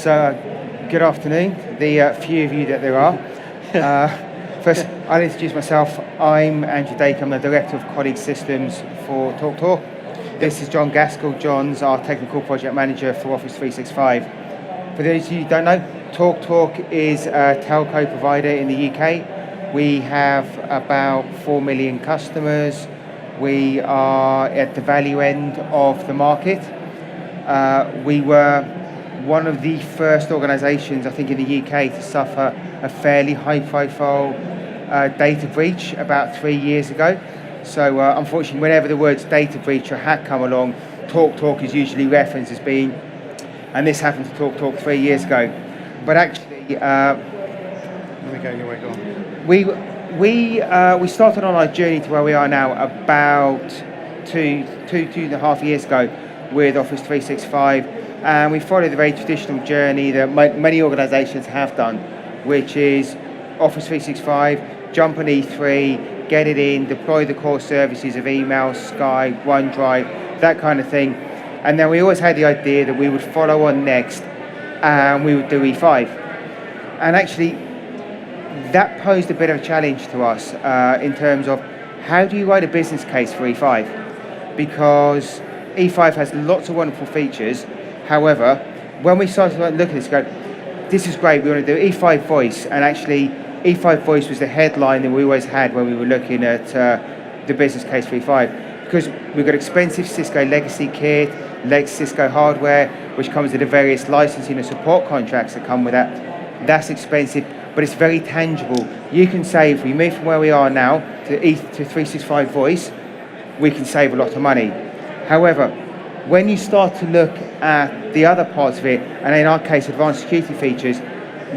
Good afternoon, the few of you that there are. First, I'll introduce myself. I'm Andrew Dake, I'm the Director of Colleague Systems for TalkTalk. This is John Gaskell. John's our Technical Project Manager for Office 365. For those of you who don't know, TalkTalk is a telco provider in the UK. We have about 4 million customers. We are at the value end of the market. We were one of the first organisations, I think, in the UK to suffer a fairly high-profile data breach about 3 years ago. So unfortunately, whenever the words data breach or hack come along, TalkTalk is usually referenced as being, and this happened to TalkTalk 3 years ago. But actually, let me go your way, go on. We started on our journey to where we are now about two and a half years ago with Office 365, and we followed the very traditional journey that many organisations have done, which is Office 365, jump on E3, get it in, deploy the core services of email, Skype, OneDrive, that kind of thing. And then we always had the idea that we would follow on next and we would do E5. And actually, that posed a bit of a challenge to us in terms of how do you write a business case for E5? Because E5 has lots of wonderful features. However, when we started to look at this, go, this is great, we want to do E5 voice, and actually E5 voice was the headline that we always had when we were looking at the business case for E5, because we've got expensive Cisco legacy kit, Cisco hardware, which comes with the various licensing and support contracts that come with that. That's expensive, but it's very tangible. You can save, if we move from where we are now to 365 voice, we can save a lot of money. However, when you start to look at the other parts of it, and in our case, advanced security features,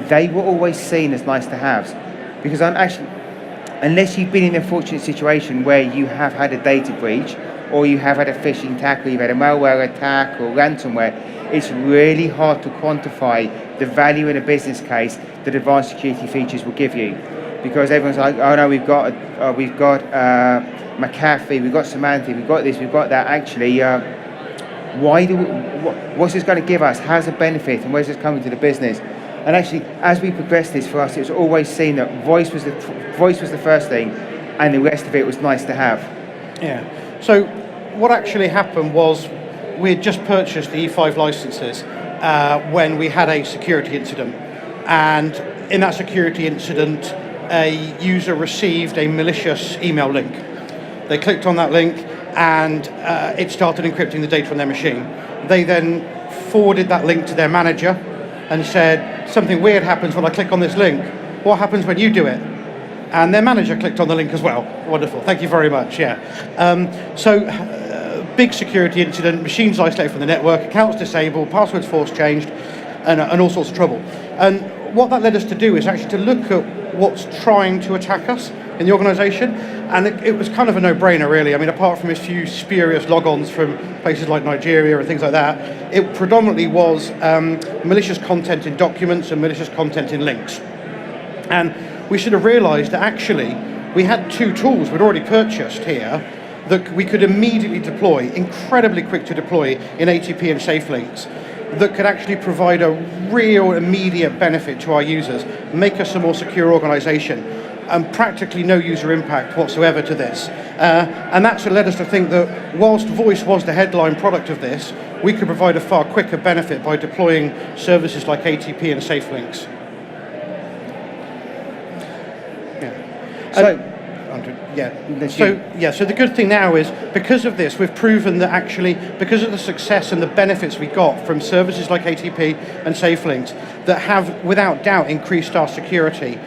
they were always seen as nice to haves. Because unless you've been in a fortunate situation where you have had a data breach, or you have had a phishing attack, or you've had a malware attack, or ransomware, it's really hard to quantify the value in a business case that advanced security features will give you. Because everyone's like, oh no, we've got McAfee, we've got Symantec, we've got this, we've got that. Actually, what's this going to give us? How's the benefit, and where's this coming to the business? And actually, as we progressed this, for us, it was always seen that voice was the first thing, and the rest of it was nice to have. Yeah. So what actually happened was we had just purchased the E5 licenses when we had a security incident, and in that security incident, a user received a malicious email link. They clicked on that link, and it started encrypting the data on their machine. They then forwarded that link to their manager and said, something weird happens when I click on this link. What happens when you do it? And their manager clicked on the link as well. Wonderful, thank you very much, yeah. Big security incident, machines isolated from the network, accounts disabled, passwords force changed, and all sorts of trouble. And what that led us to do is actually to look at what's trying to attack us in the organisation, and it was kind of a no-brainer, really. I mean, apart from a few spurious logons from places like Nigeria and things like that, it predominantly was malicious content in documents and malicious content in links. And we should have realised that actually we had two tools we'd already purchased here that we could immediately deploy, incredibly quick to deploy in ATP and safe links, that could actually provide a real immediate benefit to our users, make us a more secure organisation, and practically no user impact whatsoever to this. And that's what led us to think that whilst voice was the headline product of this, we could provide a far quicker benefit by deploying services like ATP and safe links. So the good thing now is, because of this, we've proven that actually, because of the success and the benefits we got from services like ATP and SafeLinks that have, without doubt, increased our security,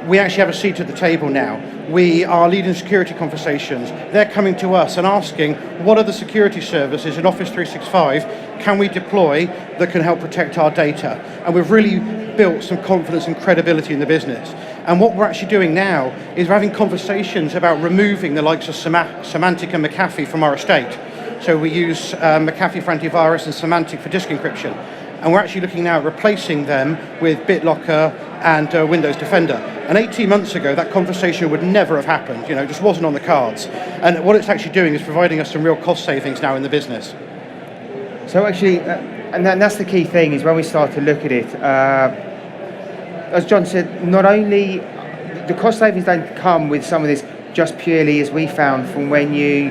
we actually have a seat at the table now. We are leading security conversations. They're coming to us and asking, what are the security services in Office 365 can we deploy that can help protect our data? And we've really built some confidence and credibility in the business. And what we're actually doing now is we're having conversations about removing the likes of Symantec and McAfee from our estate. So we use McAfee for antivirus and Symantec for disk encryption. And we're actually looking now at replacing them with BitLocker and Windows Defender. And 18 months ago, that conversation would never have happened. You know, it just wasn't on the cards. And what it's actually doing is providing us some real cost savings now in the business. So actually, and that's the key thing, is when we start to look at it, as John said, not only the cost savings don't come with some of this just purely, as we found, from when you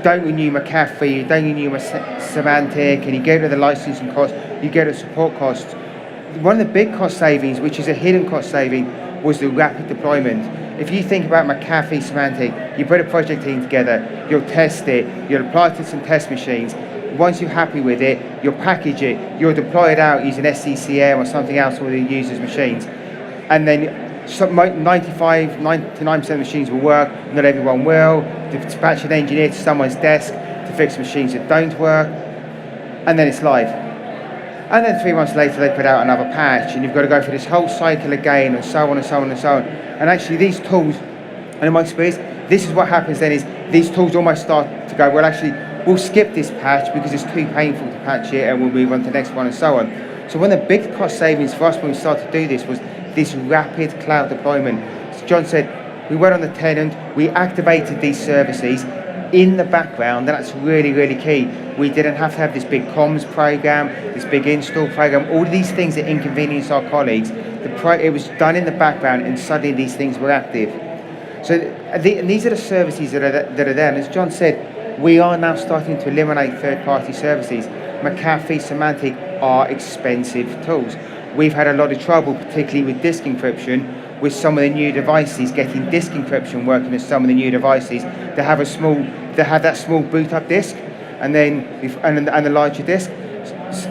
don't renew McAfee, you don't renew Symantec, and you get rid of the licensing cost, you get rid of support costs. One of the big cost savings, which is a hidden cost saving, was the rapid deployment. If you think about McAfee, Symantec, you put a project team together, you'll test it, you'll apply it to some test machines. Once you're happy with it, you'll package it, you'll deploy it out using SCCM or something else with the user's machines. And then 99% of machines will work, not everyone will. Dispatch an engineer to someone's desk to fix machines that don't work, and then it's live. And then 3 months later they put out another patch, and you've got to go through this whole cycle again, and so on and so on and so on. And actually these tools, and in my experience, this is what happens then, is these tools almost start to go, well actually, we'll skip this patch because it's too painful to patch it, and we'll move on to the next one and so on. So one of the big cost savings for us when we started to do this was this rapid cloud deployment. As John said, we went on the tenant, we activated these services in the background, and that's really, really key. We didn't have to have this big comms program, this big install program, all of these things that inconvenience our colleagues. It was done in the background, and suddenly these things were active. So and these are the services that are there, and as John said, we are now starting to eliminate third-party services. McAfee, Symantec are expensive tools. We've had a lot of trouble, particularly with disk encryption, with some of the new devices, getting disk encryption working with some of the new devices. They have that small boot up disk, and then and the larger disk.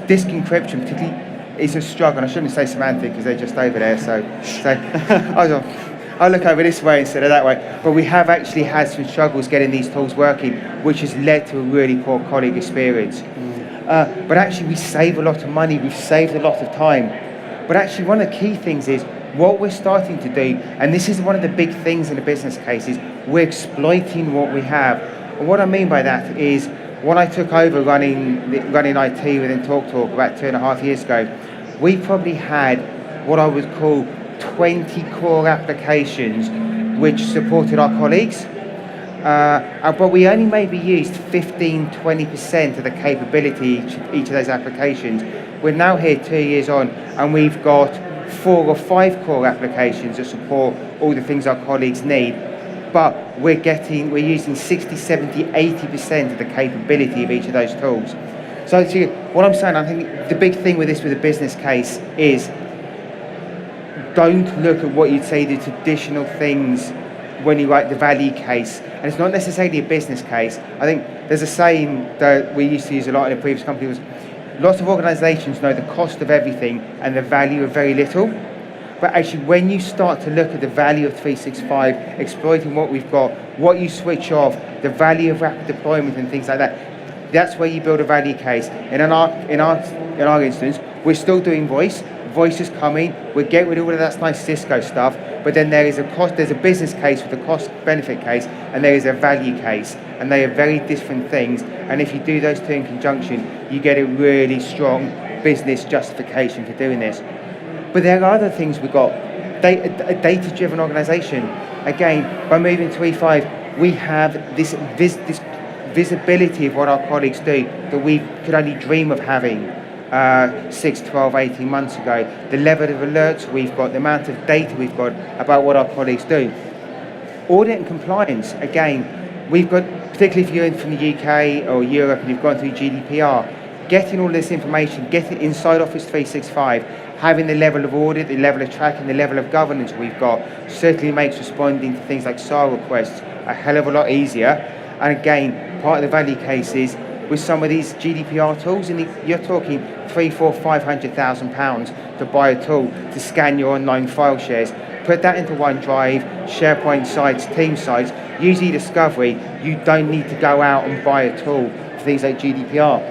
Disk encryption particularly is a struggle. And I shouldn't say Symantec because they're just over there. So I'll look over this way instead of that way. But we have actually had some struggles getting these tools working, which has led to a really poor colleague experience. But actually we save a lot of money, we've saved a lot of time. But actually one of the key things is what we're starting to do, and this is one of the big things in the business case, is we're exploiting what we have. And what I mean by that is, when I took over running IT within TalkTalk about 2.5 years ago, we probably had what I would call 20 core applications which supported our colleagues. But we only maybe used 15-20% of the capability each of those applications. We're now here 2 years on, and we've got 4 or 5 core applications that support all the things our colleagues need. But we're using 60, 70, 80% of the capability of each of those tools. So what I'm saying, I think the big thing with the business case is, don't look at what you'd say the traditional things when you write the value case. And it's not necessarily a business case. I think there's a saying that we used to use a lot in a previous company, was lots of organizations know the cost of everything and the value of very little. But actually when you start to look at the value of 365, exploiting what we've got, what you switch off, the value of rapid deployment and things like that, that's where you build a value case. And in our instance, we're still doing voice. Voice is coming, we'll get rid of all of that nice Cisco stuff, but then there's a business case with a cost benefit case, and there is a value case, and they are very different things. And if you do those two in conjunction, you get a really strong business justification for doing this. But there are other things we've got. A data-driven organization. Again, by moving to E5, we have this visibility of what our colleagues do that we could only dream of having 6, 12, 18 months ago. The level of alerts we've got, the amount of data we've got about what our colleagues do. Audit and compliance, again, we've got, particularly if you're from the UK or Europe and you've gone through GDPR, getting all this information, getting inside Office 365, having the level of audit, the level of tracking, the level of governance we've got, certainly makes responding to things like SAR requests a hell of a lot easier. And again, part of the value case is, with some of these GDPR tools, and you're talking £300,000-500,000 to buy a tool to scan your online file shares. Put that into OneDrive, SharePoint sites, Team sites, use eDiscovery. You don't need to go out and buy a tool for things like GDPR.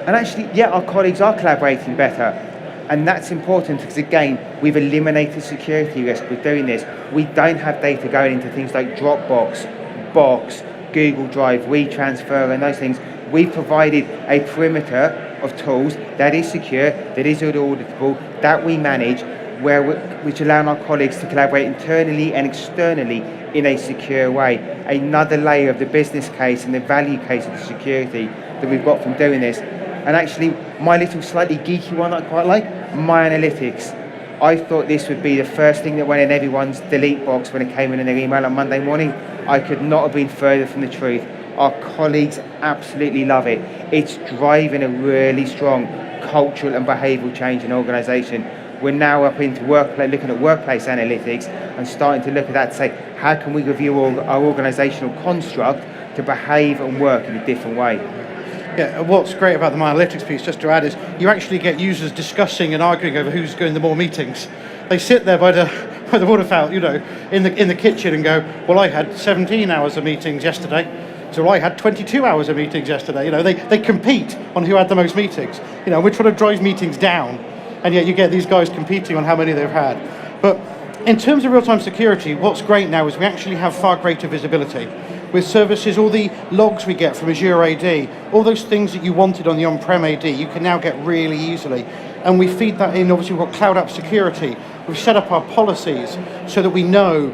And actually, yeah, our colleagues are collaborating better. And that's important because, again, we've eliminated security risk with doing this. We don't have data going into things like Dropbox, Box, Google Drive, WeTransfer, and those things. We've provided a perimeter of tools that is secure, that is auditable, that we manage, which allow our colleagues to collaborate internally and externally in a secure way. Another layer of the business case and the value case of the security that we've got from doing this. And actually, my little slightly geeky one that I quite like, My Analytics. I thought this would be the first thing that went in everyone's delete box when it came in their email on Monday morning. I could not have been further from the truth. Our colleagues absolutely love it. It's driving a really strong cultural and behavioural change in organisation. We're now up into looking at workplace analytics and starting to look at that to say, how can we review our organisational construct to behave and work in a different way? Yeah, what's great about the My Analytics piece, just to add, is you actually get users discussing and arguing over who's going to more meetings. They sit there by the water fountain, in the kitchen and go, well, I had 17 hours of meetings yesterday, so I had 22 hours of meetings yesterday. They compete on who had the most meetings. We're trying to drive meetings down, and yet you get these guys competing on how many they've had. But in terms of real-time security, what's great now is we actually have far greater visibility. With services, all the logs we get from Azure AD, all those things that you wanted on the on-prem AD, you can now get really easily. And we feed that in, obviously we've got cloud app security. We've set up our policies so that we know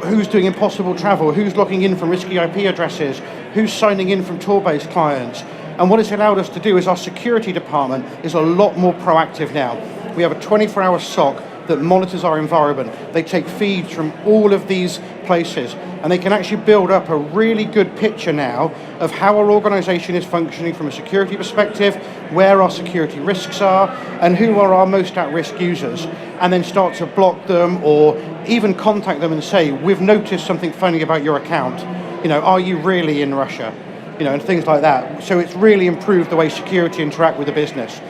who's doing impossible travel, who's logging in from risky IP addresses, who's signing in from Tor-based clients. And what it's allowed us to do is our security department is a lot more proactive now. We have a 24-hour SOC that monitors our environment. They take feeds from all of these places, and they can actually build up a really good picture now of how our organization is functioning from a security perspective, where our security risks are, and who are our most at-risk users, and then start to block them or even contact them and say, we've noticed something funny about your account. Are you really in Russia? And things like that. So it's really improved the way security interact with the business.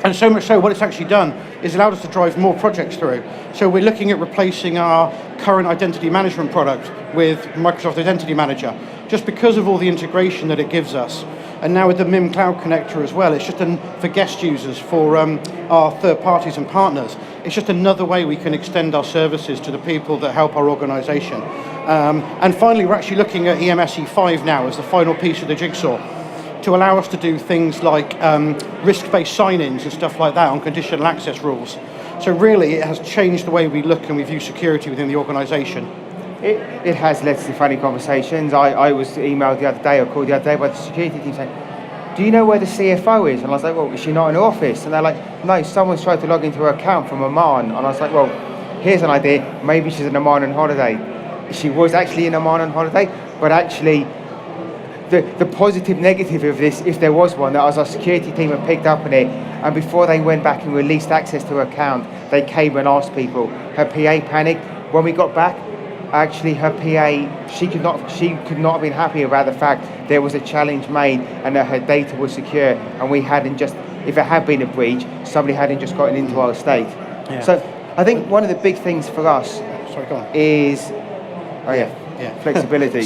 And so much so, what it's actually done is allowed us to drive more projects through. So we're looking at replacing our current identity management product with Microsoft Identity Manager, just because of all the integration that it gives us. And now with the MIM Cloud Connector as well, it's just for guest users, for our third parties and partners. It's just another way we can extend our services to the people that help our organization. And finally, we're actually looking at EMS E5 now as the final piece of the jigsaw, to allow us to do things like risk-based sign-ins and stuff like that on conditional access rules. So really, it has changed the way we look and we view security within the organisation. It has led to some funny conversations. I was emailed the other day, or called the other day by the security team saying, do you know where the CFO is? And I was like, well, is she not in her office? And they're like, no, someone's tried to log into her account from Oman. And I was like, well, here's an idea. Maybe she's in Oman on holiday. She was actually in Oman on holiday, but actually, the positive negative of this, if there was one, that was our security team had picked up on it, and before they went back and released access to her account, they came and asked people. Her PA panicked. When we got back, actually her PA, she could not have been happy about the fact there was a challenge made and that her data was secure, and we hadn't just, if it had been a breach, somebody hadn't just gotten into our estate. Yeah. So I think one of the big things for us is, flexibility.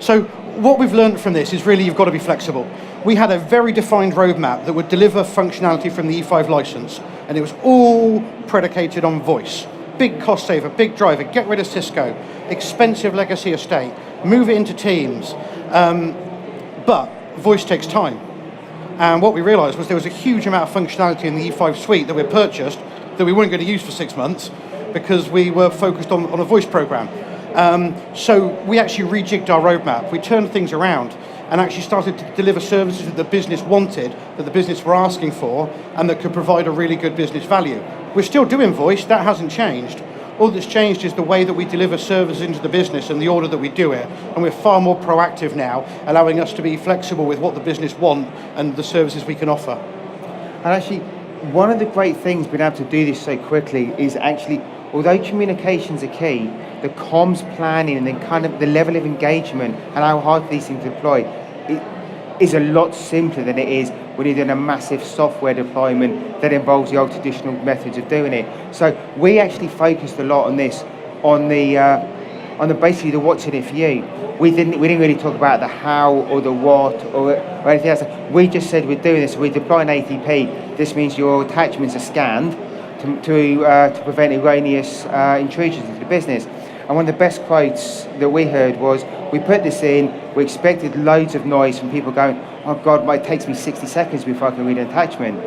So what we've learned from this is really you've got to be flexible. We had a very defined roadmap that would deliver functionality from the E5 license, and it was all predicated on voice. Big cost saver, big driver, get rid of Cisco, expensive legacy estate, move it into Teams. But voice takes time. And what we realized was there was a huge amount of functionality in the E5 suite that we purchased that we weren't going to use for 6 months because we were focused on a voice program. So we actually rejigged our roadmap. We turned things around and actually started to deliver services that the business wanted, that the business were asking for, and that could provide a really good business value. We're still doing voice, that hasn't changed. All that's changed is the way that we deliver services into the business and the order that we do it. And we're far more proactive now, allowing us to be flexible with what the business want and the services we can offer. And actually, one of the great things being able to do this so quickly is actually, although communications are key, the comms planning and then kind of the level of engagement and how hard these things deploy, it is a lot simpler than it is when you're doing a massive software deployment that involves the old traditional methods of doing it. So we actually focused a lot on this, on the basically the what's in it for you. We didn't really talk about the how or the what or anything else. We just said we're doing this. We deploy an ATP. This means your attachments are scanned to prevent erroneous intrusions into the business. And one of the best quotes that we heard was, we put this in, we expected loads of noise from people going, oh God, it takes me 60 seconds before I can read an attachment.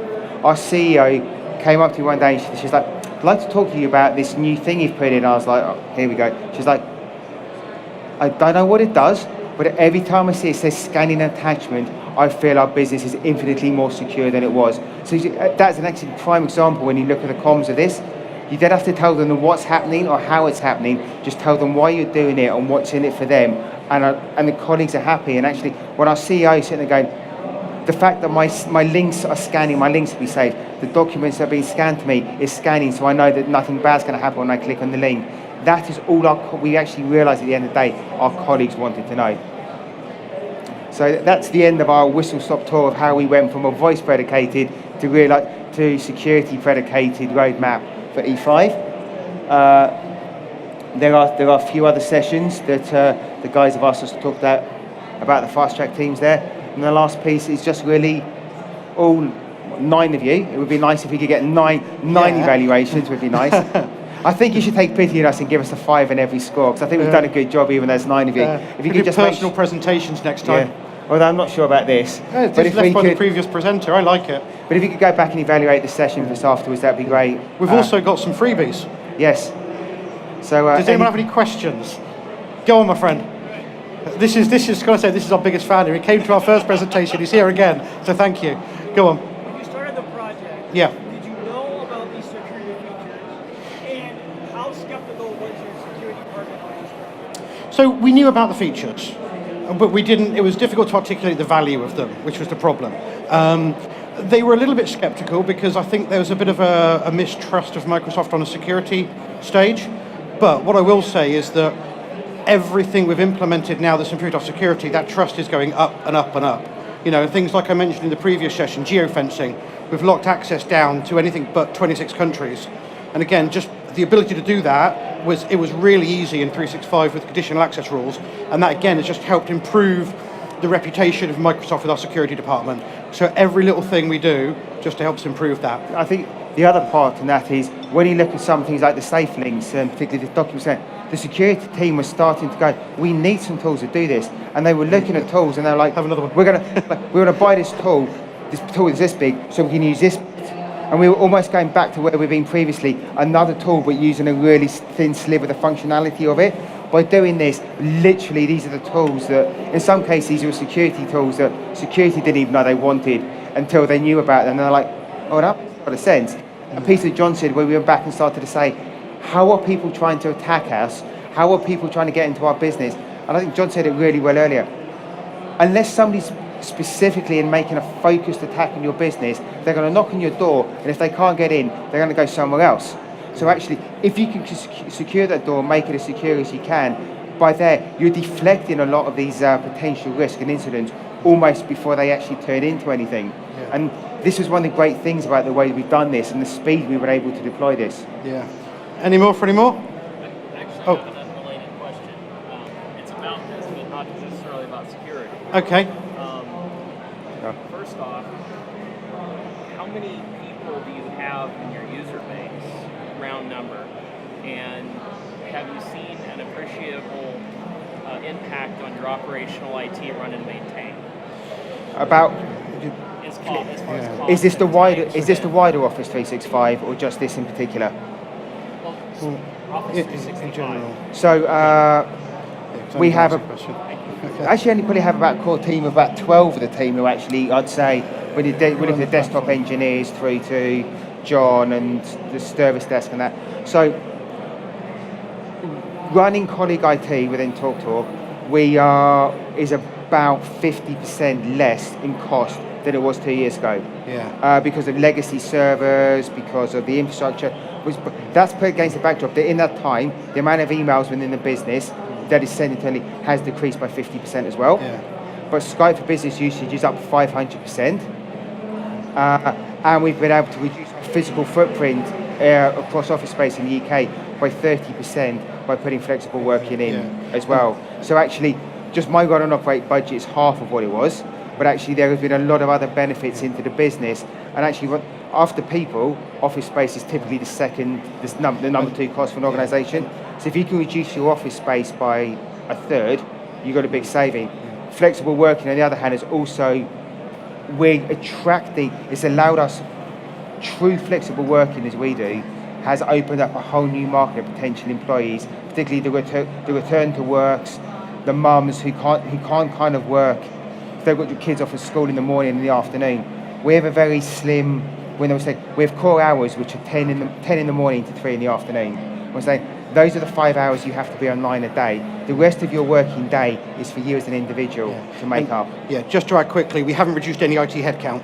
Our CEO came up to me one day and she's like, I'd like to talk to you about this new thing you've put in. I was like, oh, here we go. She's like, I don't know what it does, but every time I see it says scanning an attachment, I feel our business is infinitely more secure than it was. So that's an actually prime example when you look at the comms of this. You don't have to tell them what's happening or how it's happening, just tell them why you're doing it and what's in it for them. And the colleagues are happy. And actually, when our CEO is sitting there going, the fact that my links are scanning, my links to be saved, the documents that are being scanned to me is scanning, so I know that nothing bad's going to happen when I click on the link. That is all we actually realised at the end of the day our colleagues wanted to know. So that's the end of our whistle-stop tour of how we went from a voice predicated to security predicated roadmap for E5. There are a few other sessions that the guys have asked us to talk about the FastTrack teams there. And the last piece is just really all 9 of you. It would be nice if we could get nine evaluations, would be nice. I think you should take pity on us and give us a 5 in every score, because I think we've done a good job even though there's 9 of you. If you could just personal presentations next time. Although I'm not sure about this. It's but if left by the previous presenter, I like it. But if you could go back and evaluate the session for us afterwards, that'd be great. We've also got some freebies. Yes. So does anyone have any questions? Go on, my friend. This is our biggest fan here. He came to our first presentation. He's here again. So thank you. Go on. When you started the project, yeah. Did you know about these security features? And how skeptical was your security department on this? So we knew about the features, but we didn't. It was difficult to articulate the value of them, which was the problem. They were a little bit skeptical because I think there was a bit of a mistrust of Microsoft on a security stage. But what I will say is that everything we've implemented now that's improved our security, that trust is going up and up and up. You know, things like I mentioned in the previous session, geofencing, we've locked access down to anything but 26 countries. And again, just the ability to do that was really easy in 365 with conditional access rules. And that again has just helped improve the reputation of Microsoft with our security department. So every little thing we do just helps improve that. I think the other part in that is when you look at some things like the safe links, and particularly the documents, the security team was starting to go, we need some tools to do this. And they were looking at tools and they're like, have another one. We're gonna buy this tool is this big, so we can use this. And we were almost going back to where we've been previously, another tool but using a really thin sliver of the functionality of it. By doing this, literally these are the tools that, in some cases, these were security tools that security didn't even know they wanted until they knew about them. And they're like, oh, that got a sense. A piece that John said, where we went back and started to say, how are people trying to attack us? How are people trying to get into our business? And I think John said it really well earlier. Unless somebody's specifically in making a focused attack on your business, they're going to knock on your door, and if they can't get in, they're going to go somewhere else. So actually, if you can secure that door, make it as secure as you can, by there, you're deflecting a lot of these potential risks and incidents almost before they actually turn into anything. Yeah. And this is one of the great things about the way we've done this and the speed we were able to deploy this. Yeah. Any more for any more? Actually, I have an unrelated question. It's about this, but not necessarily about security. Okay. First off, how many people do you have in your user base, round number, and have you seen an appreciable impact on your operational IT run and maintain? About Is this the wider Office 365 or just this in particular? Well, Office 365. In general. So we have actually only probably have about a core team of about 12 of the team who actually, I'd say, when you look at the desktop engineers through to John and the service desk and that. So running colleague IT within TalkTalk, is about 50% less in cost than it was 2 years ago. Yeah. Because of legacy servers, because of the infrastructure. That's put against the backdrop that in that time, the amount of emails within the business that is sent internally has decreased by 50% as well. Yeah. But Skype for Business usage is up 500%. And we've been able to reduce our physical footprint across office space in the UK by 30% by putting flexible working in as well. So actually, just my run and operate budget is half of what it was, but actually there has been a lot of other benefits into the business. And actually, after people, office space is typically the number 2 cost for an organisation. So if you can reduce your office space by a third, you've got a big saving. Flexible working, on the other hand, is also, it's allowed us, true flexible working as we do, has opened up a whole new market of potential employees, particularly the return to works, the mums who can't kind of work they've got your kids off at school in the morning and in the afternoon. We have a very slim, we have core hours which are 10 in the morning to 3 in the afternoon. We're saying those are the 5 hours you have to be online a day. The rest of your working day is for you as an individual to make up. Yeah, just to add quickly, we haven't reduced any IT headcount.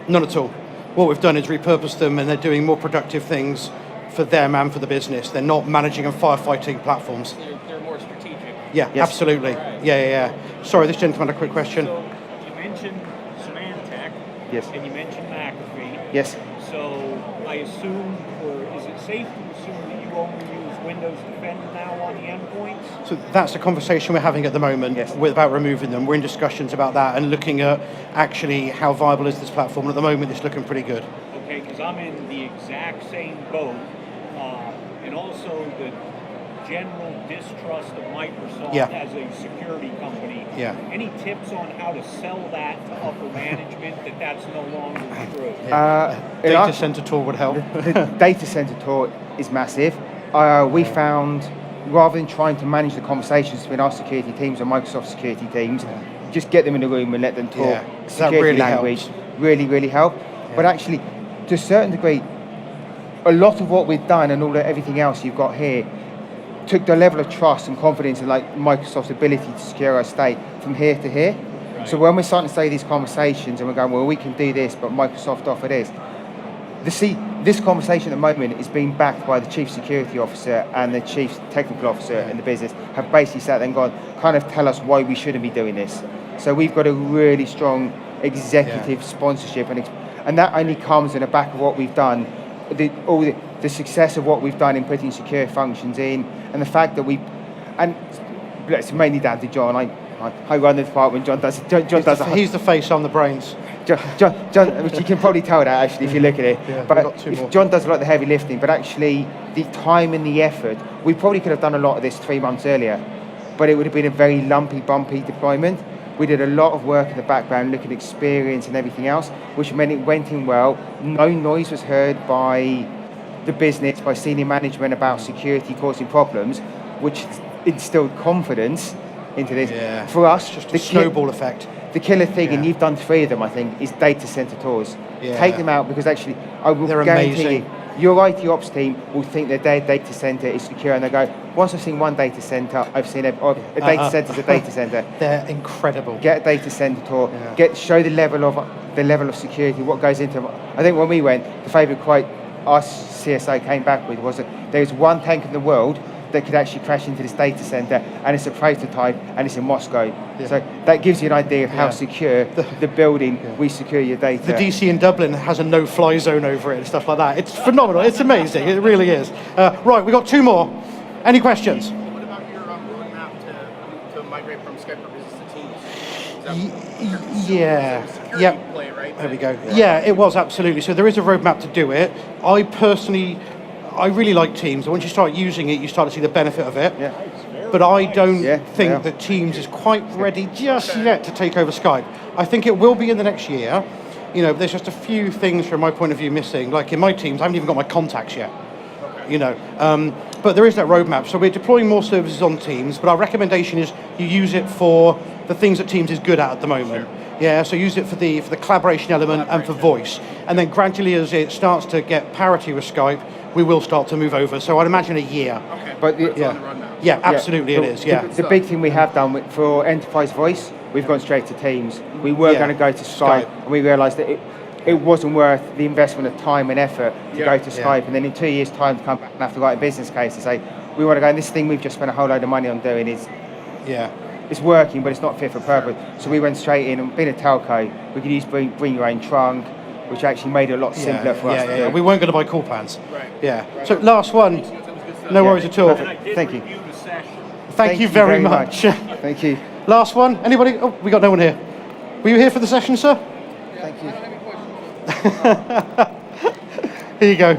None at all. What we've done is repurposed them, and they're doing more productive things for them and for the business. They're not managing and firefighting platforms. They're more strategic. Yeah, Yes. absolutely. Right. Yeah. Sorry, this gentleman had a quick question. So you mentioned Symantec. Yes. And you mentioned McAfee. Yes. So I assume, or is it safe to assume that you only use Windows Defender now on the endpoints? So that's the conversation we're having at the moment about removing them. We're in discussions about that and looking at actually how viable is this platform. And at the moment, it's looking pretty good. Okay, because I'm in the exact same boat, and also the general distrust of Microsoft as a security company. Yeah. Any tips on how to sell that to upper management that that's no longer true? Data center tour would help. The data center tour is massive. We found, rather than trying to manage the conversations between our security teams and Microsoft security teams, just get them in the room and let them talk security really language. helps. Really help. But actually, to a certain degree, a lot of what we've done and everything else you've got here took the level of trust and confidence in like Microsoft's ability to secure our estate from here to here. Right. So when we're starting to say these conversations and we're going, well, we can do this, but Microsoft offer this. This conversation at the moment is being backed by the chief security officer and the chief technical officer in the business have basically sat there and gone, kind of tell us why we shouldn't be doing this. So we've got a really strong executive sponsorship, and that only comes in the back of what we've done, the success of what we've done in putting secure functions in, and the fact that and it's mainly down to John. I run the department. John does. He's the face on the brains. John, which you can probably tell that actually if you look at it. Yeah, but John does a lot of the heavy lifting, but actually the time and the effort, we probably could have done a lot of this 3 months earlier, but it would have been a very lumpy, bumpy deployment. We did a lot of work in the background, looking at experience and everything else, which meant it went in well. No noise was heard by the business, by senior management about security causing problems, which instilled confidence into this. Yeah. For us, just a snowball effect. The killer thing, and you've done 3 of them, I think, is data center tours. Yeah. Take them out, because actually, I will guarantee you, your IT ops team will think that their data center is secure, and they go, once I've seen one data center, I've seen a data center's a data center. They're incredible. Get a data center tour. Show the level of security, what goes into. I think when we went, the favourite quote our CSO came back with was that there is one tank in the world that could actually crash into this data center, and it's a prototype, and it's in Moscow. Yeah. So that gives you an idea of how secure the building we secure your data. The DC in Dublin has a no-fly zone over it and stuff like that. It's phenomenal. It's amazing. It really is. Right, we got 2 more. Any questions? What about your roadmap to migrate from Skype for Business to Teams? Yeah. Play, right? There we go. Yeah, it was absolutely. So there is a roadmap to do it. I really like Teams. Once you start using it, you start to see the benefit of it. Yeah. But I don't think that Teams is quite ready just yet to take over Skype. I think it will be in the next year. There's just a few things from my point of view missing. Like in my Teams, I haven't even got my contacts yet. But there is that roadmap. So we're deploying more services on Teams, but our recommendation is you use it for the things that Teams is good at the moment. Sure. Yeah, so use it for the collaboration element and for voice. And then gradually as it starts to get parity with Skype, we will start to move over. So I'd imagine a year. Okay. But it's on the run now. Yeah, absolutely it is, yeah. The big thing we have done for enterprise voice, we've gone straight to Teams. We were going to go to Skype, and we realised that it wasn't worth the investment of time and effort to go to Skype, and then in 2 years' time to come back and have to write a business case to say, we want to go, and this thing we've just spent a whole load of money on doing is it's working, but it's not fit for purpose. So we went straight in, and being a telco, we could use bring your own trunk, which actually made it a lot simpler for us to do. We weren't going to buy call plans. Right. Yeah. So last one, no worries at all. Thank you. Thank you very much. Thank you. Last one, anybody? Oh, we got no one here. Were you here for the session, sir? Thank you. Here you go.